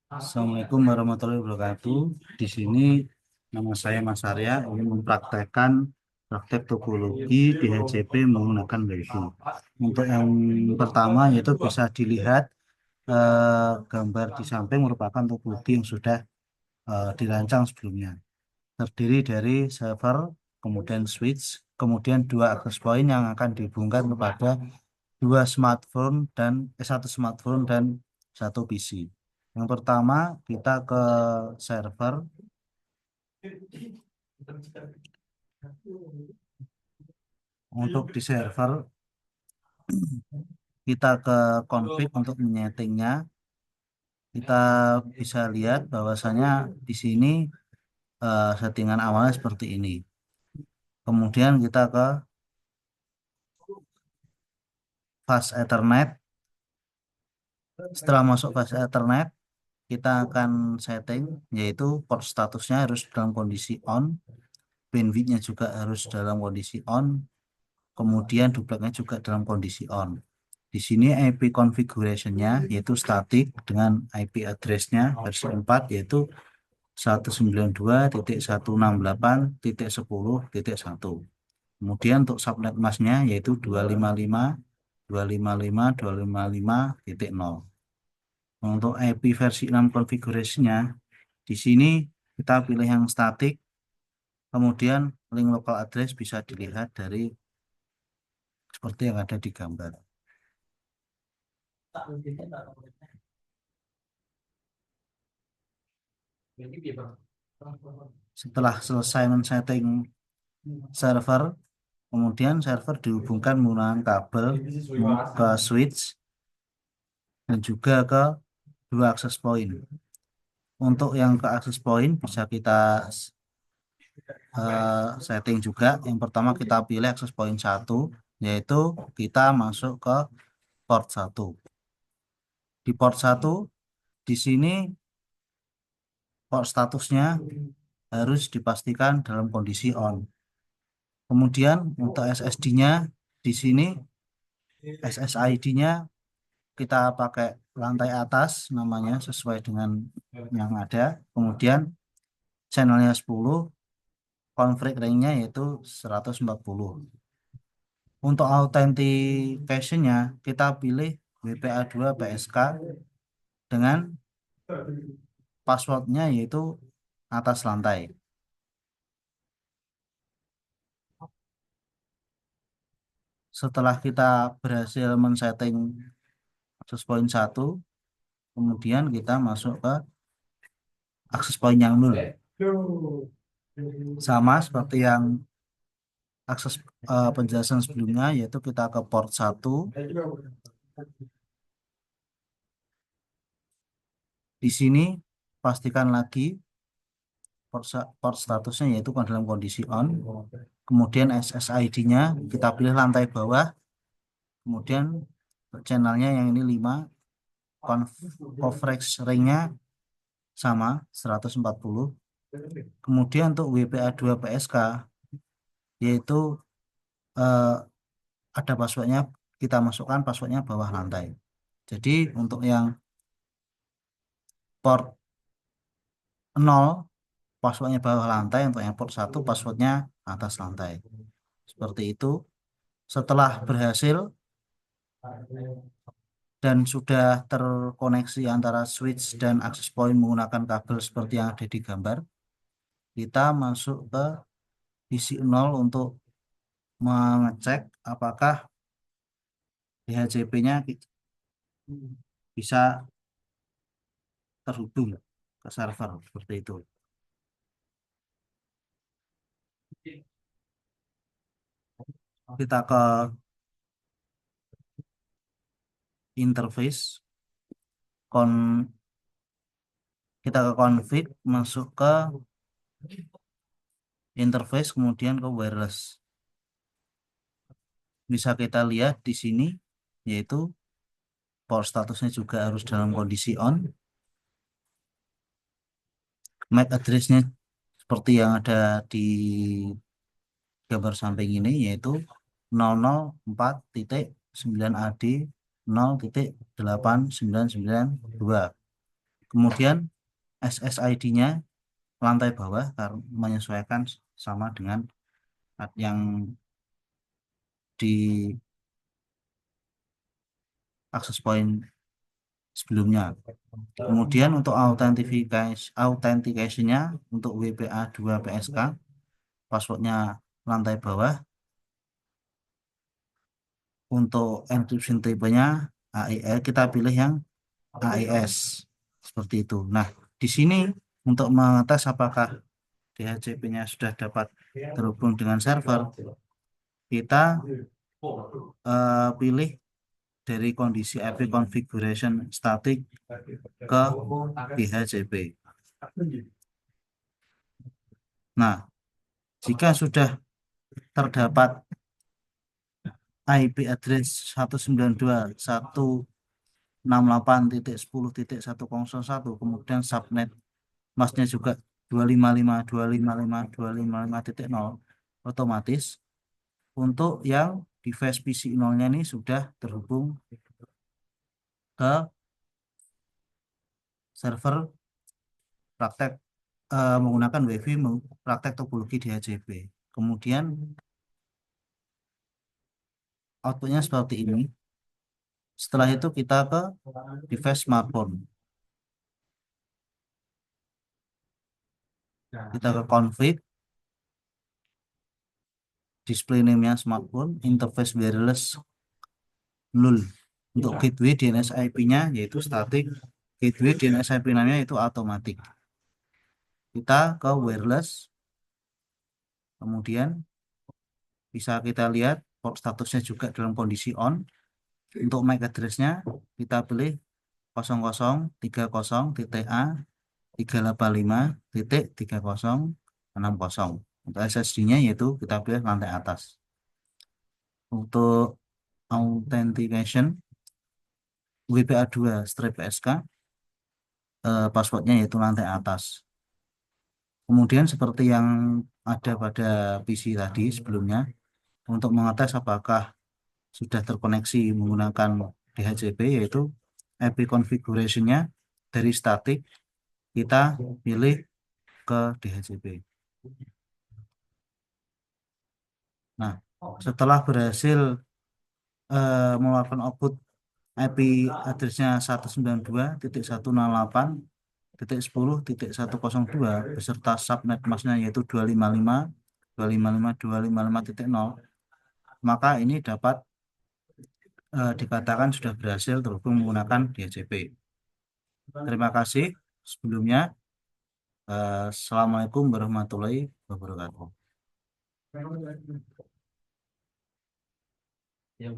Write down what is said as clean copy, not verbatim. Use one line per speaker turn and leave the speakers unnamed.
Assalamualaikum warahmatullahi wabarakatuh. Di sini nama saya Mas Arya ingin mempraktekkan praktek topologi di HCP menggunakan WiFi. Untuk yang pertama yaitu bisa dilihat gambar di samping merupakan topologi yang sudah dirancang sebelumnya. Terdiri dari server, kemudian switch, kemudian dua access point yang akan dihubungkan kepada satu smartphone dan satu PC. Yang pertama kita ke server. Untuk di server kita ke config untuk menyetingnya. Kita bisa lihat bahwasanya di sini settingan awalnya seperti ini. Kemudian kita ke fast Ethernet. Setelah masuk fast Ethernet, kita akan setting yaitu port statusnya harus dalam kondisi on, bandwidthnya juga harus dalam kondisi on, kemudian dupleknya juga dalam kondisi on. Di sini IP configuration-nya yaitu static dengan IP address-nya versi 4 yaitu 192.168.10.1. Kemudian untuk subnet masknya yaitu 255.255.255.0. Untuk IP versi 6 configuration-nya di sini kita pilih yang static. Kemudian link local address bisa dilihat dari seperti yang ada di gambar. Setelah selesai men-setting server, kemudian server dihubungkan menggunakan kabel ke switch dan juga ke dua access point. Untuk yang ke access point bisa kita setting juga. Yang pertama kita pilih access point 1, yaitu kita masuk ke port 1. Di port 1, di sini port statusnya harus dipastikan dalam kondisi on. Kemudian untuk SSD-nya di sini SSID-nya kita pakai lantai atas namanya sesuai dengan yang ada. Kemudian channelnya 10, config ring-nya yaitu 140. Untuk authentication-nya kita pilih WPA2 PSK dengan password-nya yaitu atas lantai. Setelah kita berhasil men-setting access point 1, kemudian kita masuk ke access point yang 0. Sama seperti yang akses penjelasan sebelumnya, yaitu kita ke port 1. Di sini pastikan lagi port statusnya yaitu dalam kondisi on. Kemudian SSID-nya kita pilih lantai bawah. Kemudian channelnya yang ini 5. Coverage ring-nya sama 140. Kemudian untuk WPA2 PSK yaitu eh, ada passwordnya, kita masukkan passwordnya bawah lantai. Jadi untuk yang port 0 passwordnya bawah lantai, untuk yang port 1 passwordnya atas lantai. Seperti itu. Setelah berhasil dan sudah terkoneksi antara switch dan access point menggunakan kabel seperti yang ada di gambar, kita masuk ke isi 0 untuk mengecek apakah DHCP-nya bisa terhubung ke server seperti itu. Kita ke interface, kita ke config, masuk ke interface, kemudian ke wireless. Bisa kita lihat di sini yaitu port statusnya juga harus dalam kondisi on. MAC address-nya seperti yang ada di gambar samping ini yaitu 004.9AD 0.8992. Kemudian SSID-nya lantai bawah karena menyesuaikan sama dengan yang di akses point sebelumnya. Kemudian untuk authentication-nya untuk WPA2 PSK, passwordnya lantai bawah. Untuk encryption type-nya AES, kita pilih yang AES seperti itu. Nah, di sini untuk mengetes apakah DHCP-nya sudah dapat terhubung dengan server, kita pilih dari kondisi IP configuration static ke DHCP. Nah, jika sudah terdapat IP address 192.168.10.101, kemudian subnet masnya juga 255.255.255.0, otomatis untuk yang device PC 0-nya ini sudah terhubung ke server praktek menggunakan WiFi praktek topologi DHCP. Kemudian outputnya seperti ini. Setelah itu kita ke device smartphone. Kita ke config, display name-nya smartphone, interface wireless null. Untuk gateway DNS IP-nya yaitu static, gateway DNS IP namanya itu automatic. Kita ke wireless, kemudian bisa kita lihat port statusnya juga dalam kondisi on. Untuk MAC address-nya kita pilih 0030.A 385.3060. Untuk SSD-nya yaitu kita pilih lantai atas. Untuk authentication WPA2-PSK, passwordnya yaitu lantai atas. Kemudian seperti yang ada pada PC tadi sebelumnya, untuk mengetes apakah sudah terkoneksi menggunakan DHCP, yaitu IP configuration-nya dari static kita pilih ke DHCP. Nah, setelah berhasil mengeluarkan output IP address-nya 192.168.10.102 beserta subnet masknya yaitu 255.255.255.0, maka ini dapat dikatakan sudah berhasil terhubung menggunakan DHCP. Terima kasih sebelumnya. Assalamualaikum warahmatullahi wabarakatuh. Ya,